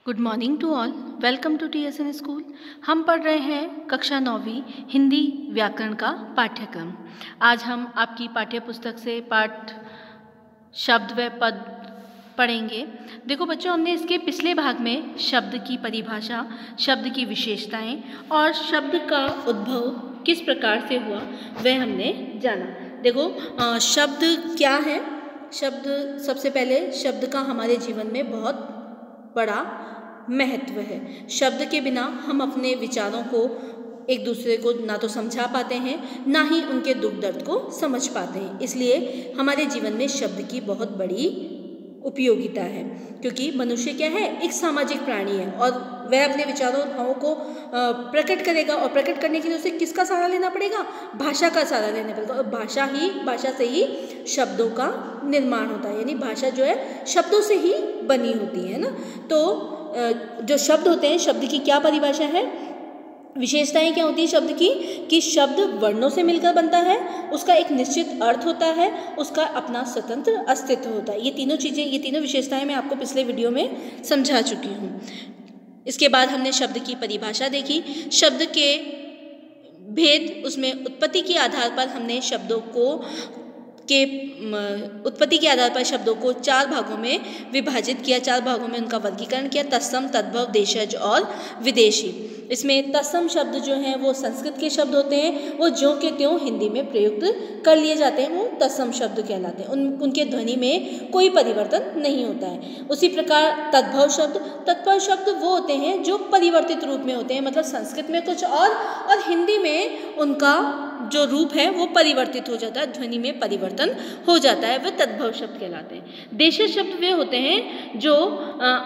Good morning to all. Welcome to TSN school. हम पढ़ रहे हैं कक्षा 9वीं हिंदी व्याकरण का पाठ्यक्रम। आज हम आपकी पाठ्य पुस्तक से पाठ शब्द व पद पढ़ेंगे। देखो बच्चों, हमने इसके पिछले भाग में शब्द की परिभाषा, शब्द की विशेषताएं और शब्द का उद्भव किस प्रकार से हुआ वह हमने जाना। देखो शब्द क्या है। शब्द, सबसे पहले शब्द का हमारे जीवन में बहुत बड़ा महत्व है। शब्द के बिना हम अपने विचारों को एक दूसरे को ना तो समझा पाते हैं, ना ही उनके दुख दर्द को समझ पाते हैं। इसलिए हमारे जीवन में शब्द की बहुत बड़ी उपयोगिता है, क्योंकि मनुष्य क्या है, एक सामाजिक प्राणी है और वह अपने विचारों और भावों को प्रकट करेगा। और प्रकट करने के लिए उसे किसका सहारा लेना पड़ेगा? भाषा का सहारा लेना पड़ेगा। और भाषा से ही शब्दों का निर्माण होता है, यानी भाषा जो है शब्दों से ही बनी होती है ना। तो जो शब्द होते हैं, शब्द की क्या परिभाषा है, विशेषताएं क्या होती है शब्द की, कि शब्द वर्णों से मिलकर बनता है, उसका एक निश्चित अर्थ होता है, उसका अपना स्वतंत्र अस्तित्व होता है। ये तीनों विशेषताएं मैं आपको पिछले वीडियो में समझा चुकी हूँ। इसके बाद हमने शब्द की परिभाषा देखी, शब्द के भेद, उसमें उत्पत्ति के आधार पर हमने उत्पत्ति के आधार पर शब्दों को 4 भागों में विभाजित किया, 4 भागों में उनका वर्गीकरण किया, तत्सम, तद्भव, देशज और विदेशी। इसमें तत्सम शब्द जो हैं वो संस्कृत के शब्द होते हैं, वो ज्यों के त्यों हिंदी में प्रयुक्त कर लिए जाते हैं, वो तत्सम शब्द कहलाते हैं। उनके ध्वनि में कोई परिवर्तन नहीं होता है। उसी प्रकार तद्भव शब्द वो होते हैं जो परिवर्तित रूप में होते हैं, मतलब संस्कृत में कुछ और हिंदी में उनका जो रूप है वो परिवर्तित हो जाता है, ध्वनि में परिवर्तन हो जाता है, वे तद्भव शब्द कहलाते हैं। देशज शब्द वे होते हैं जो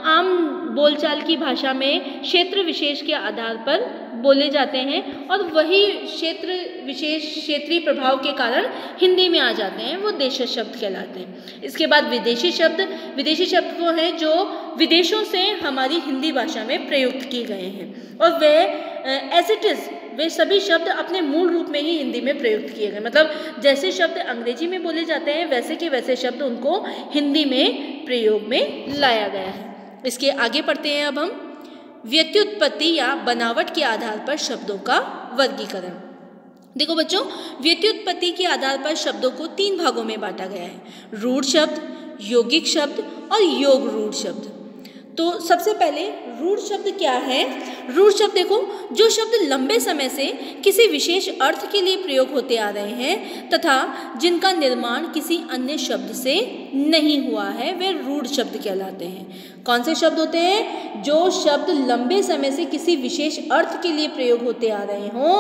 आम बोलचाल की भाषा में क्षेत्र विशेष के आधार पर बोले जाते हैं और वही क्षेत्र विशेष क्षेत्रीय प्रभाव के कारण हिंदी में आ जाते हैं, वो देशज शब्द कहलाते हैं। इसके बाद विदेशी शब्द वो हैं जो विदेशों से हमारी हिंदी भाषा में प्रयुक्त किए गए हैं और वे सभी शब्द अपने मूल रूप में ही हिंदी में प्रयुक्त किए गए। मतलब जैसे शब्द अंग्रेजी में बोले जाते हैं वैसे के वैसे शब्द उनको हिंदी में प्रयोग में लाया गया है। इसके आगे पढ़ते हैं अब हम व्युत्पत्ति या बनावट के आधार पर शब्दों का वर्गीकरण। देखो बच्चों, व्युत्पत्ति के आधार पर शब्दों को 3 भागों में बांटा गया है, रूढ़ शब्द, यौगिक शब्द और योग रूढ़ शब्द। तो सबसे पहले रूढ़ शब्द क्या है? रूढ़ शब्द देखो, जो शब्द लंबे समय से किसी विशेष अर्थ के लिए प्रयोग होते आ रहे हैं तथा जिनका निर्माण किसी अन्य शब्द से नहीं हुआ है, वे रूढ़ शब्द कहलाते हैं। कौन से शब्द होते हैं? जो शब्द लंबे समय से किसी विशेष अर्थ के लिए प्रयोग होते आ रहे हों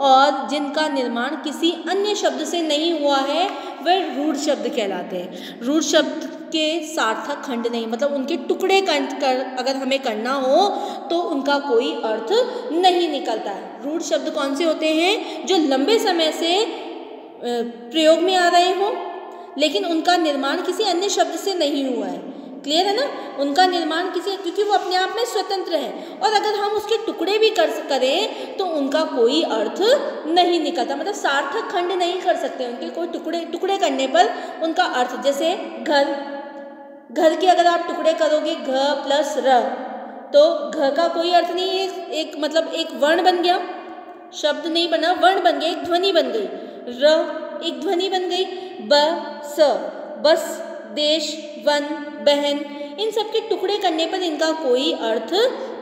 और जिनका निर्माण किसी अन्य शब्द से नहीं हुआ है, वे रूढ़ शब्द कहलाते हैं। रूढ़ शब्द के सार्थक खंड नहीं, मतलब उनके टुकड़े अगर हमें करना हो तो उनका कोई अर्थ नहीं निकलता है। रूढ़ शब्द कौन से होते हैं? जो लंबे समय से प्रयोग में आ रहे हो लेकिन उनका निर्माण किसी अन्य शब्द से नहीं हुआ है। क्लियर है ना? उनका निर्माण क्योंकि वो अपने आप में स्वतंत्र है और अगर हम उसके टुकड़े भी करें तो उनका कोई अर्थ नहीं निकलता, मतलब सार्थक खंड नहीं कर सकते उनके कोई टुकड़े करने पर उनका अर्थ। जैसे घर के अगर आप टुकड़े करोगे घ प्लस र, तो घ का कोई अर्थ नहीं है, एक वर्ण बन गया, शब्द नहीं बना, वर्ण बन गया, एक ध्वनि बन गई। र एक ध्वनि बन गई। बस, देश, वन, बहन, इन सब के टुकड़े करने पर इनका कोई अर्थ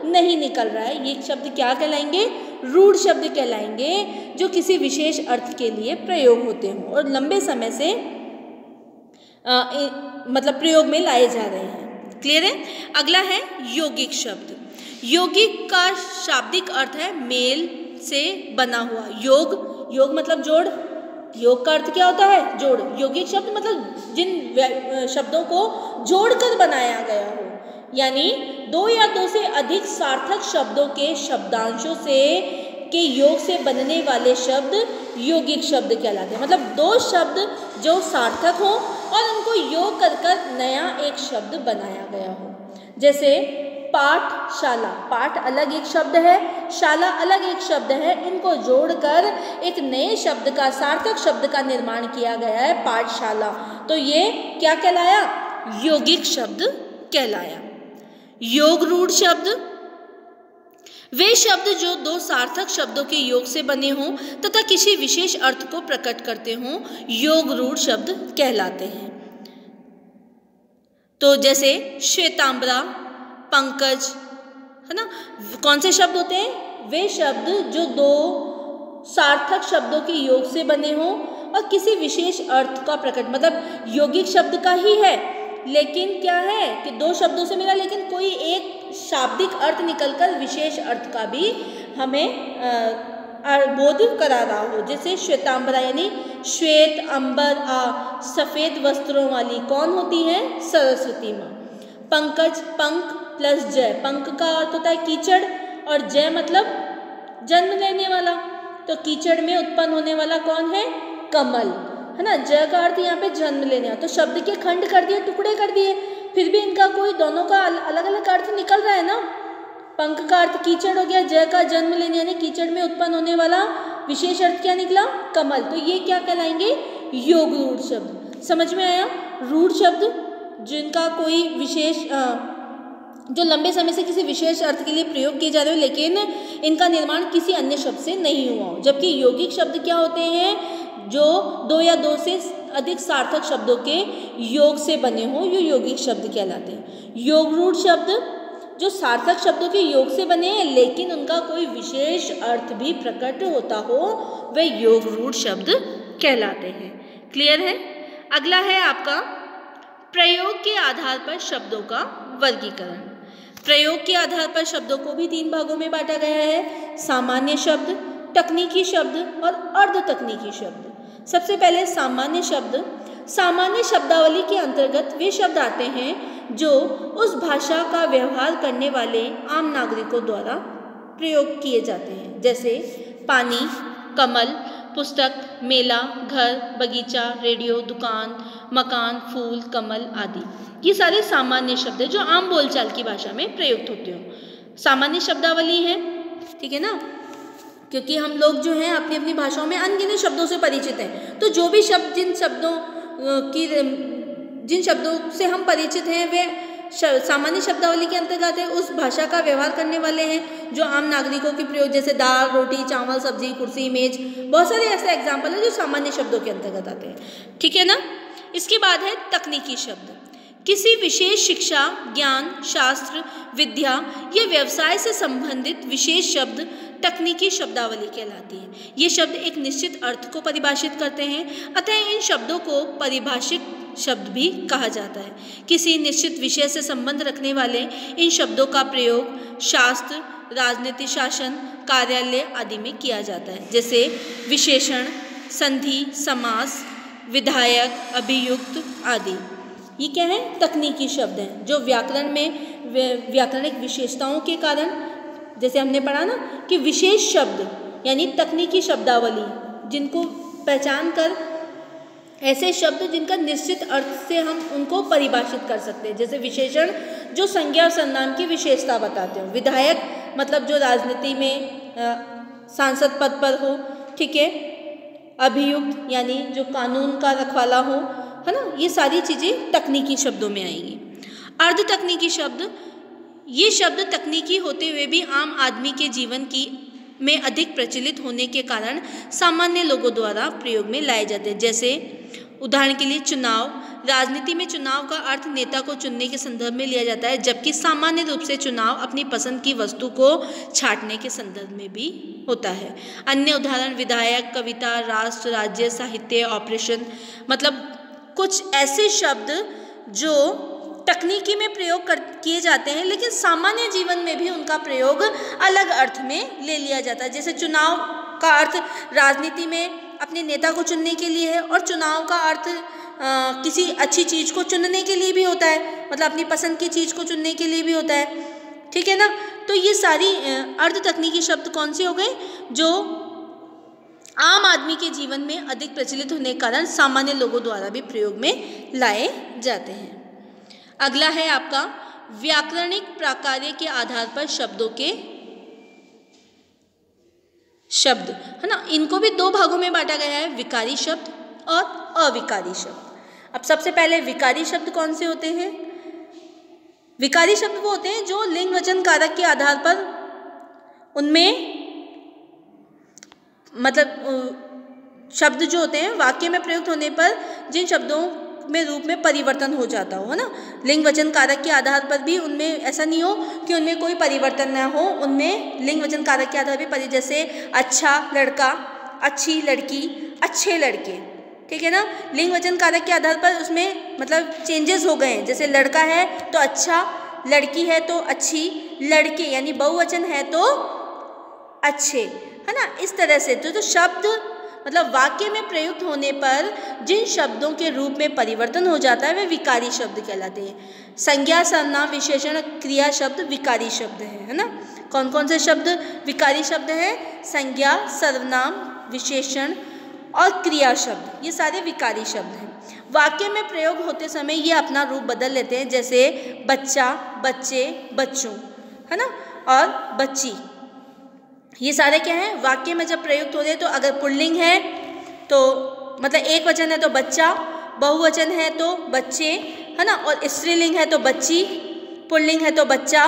नहीं निकल रहा है। ये शब्द क्या कहलाएंगे? रूढ़ शब्द कहलाएंगे, जो किसी विशेष अर्थ के लिए प्रयोग होते हों और लंबे समय से प्रयोग में लाए जा रहे हैं। क्लियर है? अगला है यौगिक शब्द। यौगिक का शाब्दिक अर्थ है मेल से बना हुआ। योग मतलब जोड़। योग का अर्थ क्या होता है? जोड़। यौगिक शब्द मतलब जिन शब्दों को जोड़कर बनाया गया हो, यानी 2 या 2 से अधिक सार्थक शब्दों के शब्दांशों के योग से बनने वाले शब्द यौगिक शब्द कहलाते हैं। मतलब 2 शब्द जो सार्थक हो और उनको योग कर नया एक शब्द बनाया गया हो। जैसे पाठशाला, पाठ अलग एक शब्द है, शाला अलग एक शब्द है, इनको जोड़कर एक नए शब्द का, सार्थक शब्द का निर्माण किया गया है, पाठशाला। तो ये क्या कहलाया? यौगिक शब्द कहलाया। योग रूढ़ शब्द वे शब्द जो दो सार्थक शब्दों के योग से बने हों तथा किसी विशेष अर्थ को प्रकट करते हों, योग रूढ़ शब्द कहलाते हैं। तो जैसे श्वेतांबरा, पंकज, है ना, कौन से शब्द होते हैं? वे शब्द जो दो सार्थक शब्दों के योग से बने हों और किसी विशेष अर्थ का प्रकट, मतलब यौगिक शब्द का ही है, लेकिन क्या है कि दो शब्दों से मिला, लेकिन कोई एक शाब्दिक अर्थ निकलकर विशेष अर्थ का भी हमें बोध करा रहा हो। जैसे श्वेतांबरा यानी श्वेत, अंबर, सफ़ेद वस्त्रों वाली कौन होती है? सरस्वती माँ। पंकज, पंख प्लस जय, पंख का अर्थ होता है कीचड़ और जय मतलब जन्म लेने वाला, तो कीचड़ में उत्पन्न होने वाला कौन है? कमल, है ना। जय का अर्थ यहाँ पे जन्म लेने वाला, तो शब्द के खंड कर दिए, टुकड़े कर दिए, फिर भी इनका कोई दोनों का अलग अलग अर्थ निकल रहा है ना। पंख का अर्थ कीचड़ हो गया, जय का जन्म लेने यानी कीचड़ में उत्पन्न होने वाला विशेष अर्थ क्या निकला? कमल। तो ये क्या कहलाएंगे? योग रूढ़ शब्द। समझ में आया? रूढ़ शब्द जिनका कोई विशेष जो लंबे समय से किसी विशेष अर्थ के लिए प्रयोग किए जा रहे हो, लेकिन इनका निर्माण किसी अन्य शब्द से नहीं हुआ हो। जबकि यौगिक शब्द क्या होते हैं? जो दो या दो से अधिक सार्थक शब्दों के योग से बने हो, ये यौगिक शब्द कहलाते हैं। योग रूढ़ शब्द जो सार्थक शब्दों के योग से बने हैं लेकिन उनका कोई विशेष अर्थ भी प्रकट होता हो, वे योग रूढ़ शब्द कहलाते हैं। क्लियर है? अगला है आपका प्रयोग के आधार पर शब्दों का वर्गीकरण। प्रयोग के आधार पर शब्दों को भी 3 भागों में बांटा गया है: सामान्य शब्द, तकनीकी शब्द और अर्ध तकनीकी शब्द। सबसे पहले सामान्य शब्द। सामान्य शब्दावली के अंतर्गत वे शब्द आते हैं जो उस भाषा का व्यवहार करने वाले आम नागरिकों द्वारा प्रयोग किए जाते हैं, जैसे पानी, कमल, पुस्तक, मेला, घर, बगीचा, रेडियो, दुकान, मकान, फूल, कमल आदि। ये सारे सामान्य शब्द हैं जो आम बोलचाल की भाषा में प्रयुक्त होते हो। सामान्य शब्दावली है, ठीक है ना, क्योंकि हम लोग जो हैं अपनी अपनी भाषाओं में अनगिनत शब्दों से परिचित हैं। तो जो भी शब्द जिन शब्दों से हम परिचित हैं वे सामान्य शब्दावली के अंतर्गत है। उस भाषा का व्यवहार करने वाले हैं जो आम नागरिकों के प्रयोग, जैसे दाल, रोटी, चावल, सब्जी, कुर्सी, मेज, बहुत सारे ऐसे एग्जाम्पल हैं जो सामान्य शब्दों के अंतर्गत आते हैं, ठीक है ना। इसके बाद है तकनीकी शब्द। किसी विशेष शिक्षा, ज्ञान, शास्त्र, विद्या या व्यवसाय से संबंधित विशेष शब्द तकनीकी शब्दावली कहलाती है। ये शब्द एक निश्चित अर्थ को परिभाषित करते हैं, अतः इन शब्दों को परिभाषित शब्द भी कहा जाता है। किसी निश्चित विषय से संबंध रखने वाले इन शब्दों का प्रयोग शास्त्र, राजनीति, शासन, कार्यालय आदि में किया जाता है, जैसे विशेषण, संधि, समास, विधायक, अभियुक्त आदि। ये क्या है? तकनीकी शब्द हैं जो व्याकरण में व्याकरणिक विशेषताओं के कारण, जैसे हमने पढ़ा ना कि विशेष शब्द यानी तकनीकी शब्दावली, जिनको पहचान कर ऐसे शब्द जिनका निश्चित अर्थ से हम उनको परिभाषित कर सकते हैं, जैसे विशेषण जो संज्ञा और सर्वनाम की विशेषता बताते हो, विधायक मतलब जो राजनीति में सांसद पद पर हो, ठीक है, अभियुक्त यानी जो कानून का रखवाला हो, है ना। ये सारी चीज़ें तकनीकी शब्दों में आएंगी। अर्ध तकनीकी शब्द, ये शब्द तकनीकी होते हुए भी आम आदमी के जीवन की में अधिक प्रचलित होने के कारण सामान्य लोगों द्वारा प्रयोग में लाए जाते हैं, जैसे उदाहरण के लिए चुनाव। राजनीति में चुनाव का अर्थ नेता को चुनने के संदर्भ में लिया जाता है, जबकि सामान्य रूप से चुनाव अपनी पसंद की वस्तु को छांटने के संदर्भ में भी होता है। अन्य उदाहरण विधायक, कविता, राष्ट्र, राज्य, साहित्य, ऑपरेशन, मतलब कुछ ऐसे शब्द जो तकनीकी में प्रयोग किए जाते हैं लेकिन सामान्य जीवन में भी उनका प्रयोग अलग अर्थ में ले लिया जाता है। जैसे चुनाव का अर्थ राजनीति में अपने नेता को चुनने के लिए है, और चुनाव का अर्थ किसी अच्छी चीज़ को चुनने के लिए भी होता है, मतलब अपनी पसंद की चीज़ को चुनने के लिए भी होता है, ठीक है ना। तो ये सारी अर्ध तकनीकी शब्द कौन से हो गए? जो आम आदमी के जीवन में अधिक प्रचलित होने के कारण सामान्य लोगों द्वारा भी प्रयोग में लाए जाते हैं। अगला है आपका व्याकरणिक प्राकार्य के आधार पर शब्दों के शब्द, है ना। इनको भी 2 भागों में बांटा गया है, विकारी शब्द और अविकारी शब्द। अब सबसे पहले विकारी शब्द कौन से होते हैं? विकारी शब्द वो होते हैं जो लिंग वचन कारक के आधार पर उनमें मतलब शब्द जो होते हैं वाक्य में प्रयुक्त होने पर जिन शब्दों में रूप में परिवर्तन हो जाता हो, है ना। लिंग वचन कारक के आधार पर भी उनमें ऐसा नहीं हो कि उनमें कोई परिवर्तन ना हो, उनमें लिंग वचन कारक के आधार पर जैसे अच्छा लड़का, अच्छी लड़की, अच्छे लड़के, ठीक है ना। लिंग वचन कारक के आधार पर उसमें मतलब चेंजेस हो गए हैं, जैसे लड़का है तो अच्छा, लड़की है तो अच्छी, लड़के यानी बहुवचन है तो अच्छे, है ना। इस तरह से जो शब्द मतलब वाक्य में प्रयुक्त होने पर जिन शब्दों के रूप में परिवर्तन हो जाता है वे विकारी शब्द कहलाते हैं। संज्ञा, सर्वनाम, विशेषण, क्रिया शब्द विकारी शब्द है ना। कौन कौन से शब्द विकारी शब्द हैं? संज्ञा, सर्वनाम, विशेषण और क्रिया शब्द, ये सारे विकारी शब्द हैं। वाक्य में प्रयोग होते समय ये अपना रूप बदल लेते हैं, जैसे बच्चा, बच्चे, बच्चों, है ना, और बच्ची। ये सारे क्या हैं? वाक्य में जब प्रयुक्त होते हैं तो अगर पुल्लिंग है तो मतलब एक वचन है तो बच्चा, बहुवचन है तो बच्चे, है ना, और स्त्रीलिंग है तो बच्ची, पुल्लिंग है तो बच्चा,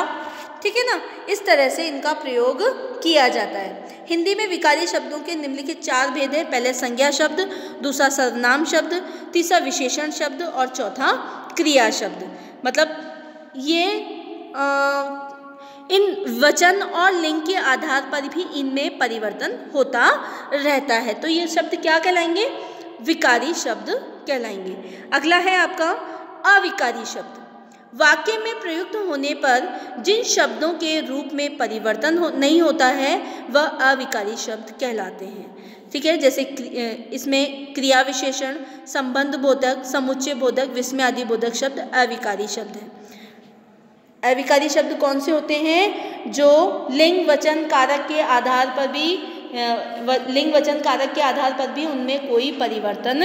ठीक है ना। इस तरह से इनका प्रयोग किया जाता है। हिंदी में विकारी शब्दों के निम्नलिखित 4 भेद हैं। पहले संज्ञा शब्द, दूसरा सर्वनाम शब्द, तीसरा विशेषण शब्द और चौथा क्रिया शब्द। मतलब ये इन वचन और लिंग के आधार पर भी इनमें परिवर्तन होता रहता है, तो ये शब्द क्या कहलाएंगे? विकारी शब्द कहलाएंगे। अगला है आपका अविकारी शब्द। वाक्य में प्रयुक्त होने पर जिन शब्दों के रूप में परिवर्तन नहीं होता है वह अविकारी शब्द कहलाते हैं, ठीक है। जैसे इसमें क्रिया विशेषण, संबंध बोधक, समुच्चय बोधक, विस्मय आदि बोधक शब्द अविकारी शब्द हैं। अविकारी शब्द कौन से होते हैं? जो लिंग वचन कारक के आधार पर भी उनमें कोई परिवर्तन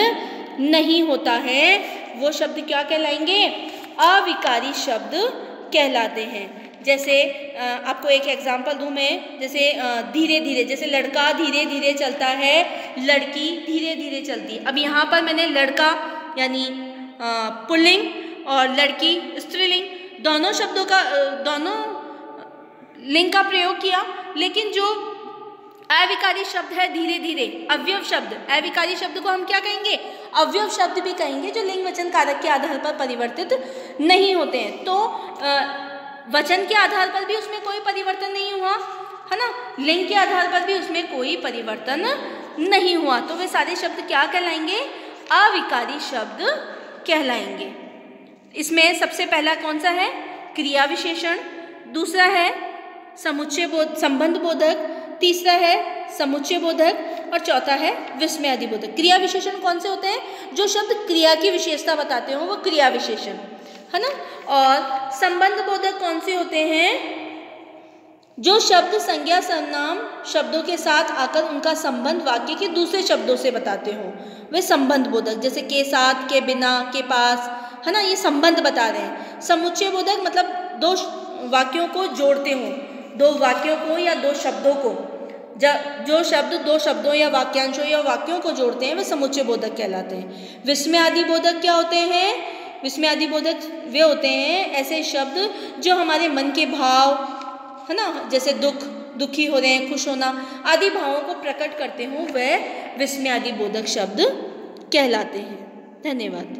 नहीं होता है, वो शब्द क्या कहलाएंगे? अविकारी शब्द कहलाते हैं। जैसे आपको एक एग्जांपल दूं मैं, जैसे धीरे धीरे, जैसे लड़का धीरे धीरे चलता है, लड़की धीरे धीरे चलती। अब यहाँ पर मैंने लड़का यानी पुल्लिंग और लड़की स्त्रीलिंग दोनों शब्दों का दोनों लिंग का प्रयोग किया, लेकिन जो अविकारी शब्द है धीरे धीरे, अवयव शब्द, अविकारी शब्द को हम क्या कहेंगे? अवयव शब्द भी कहेंगे, जो लिंग वचन कारक के आधार पर परिवर्तित नहीं होते हैं। तो वचन के आधार पर भी उसमें कोई परिवर्तन नहीं हुआ, है ना, लिंग के आधार पर भी उसमें कोई परिवर्तन नहीं हुआ, तो वे सारे शब्द क्या कहलाएंगे? अविकारी शब्द कहलाएंगे। इसमें सबसे पहला कौन सा है? क्रिया विशेषण, दूसरा है संबंध बोधक, तीसरा है समुच्चय बोधक और चौथा है विस्मय आदि बोधक। क्रिया विशेषण कौन से होते हैं? जो शब्द क्रिया की विशेषता बताते हो वो क्रिया विशेषण, है ना। और संबंध बोधक कौन से होते हैं? जो शब्द संज्ञा सर्वनाम शब्दों के साथ आकर उनका संबंध वाक्य के दूसरे शब्दों से बताते हो, वे संबंध बोधक, जैसे के साथ, के बिना, के पास, है ना, ये संबंध बता रहे हैं। समुच्चय बोधक मतलब दो वाक्यों को जोड़ते हो, दो वाक्यों को या दो शब्दों को, जो शब्द दो शब्दों या वाक्यांशों या वाक्यों को जोड़ते हैं वे समुच्चय बोधक कहलाते हैं। विस्मय आदि बोधक क्या होते हैं? विस्मय आदि बोधक वे होते हैं ऐसे शब्द जो हमारे मन के भाव, है ना, जैसे दुखी हो रहे हैं, खुश होना आदि भावों को प्रकट करते हो, वह विस्मय आदि बोधक शब्द कहलाते हैं। धन्यवाद।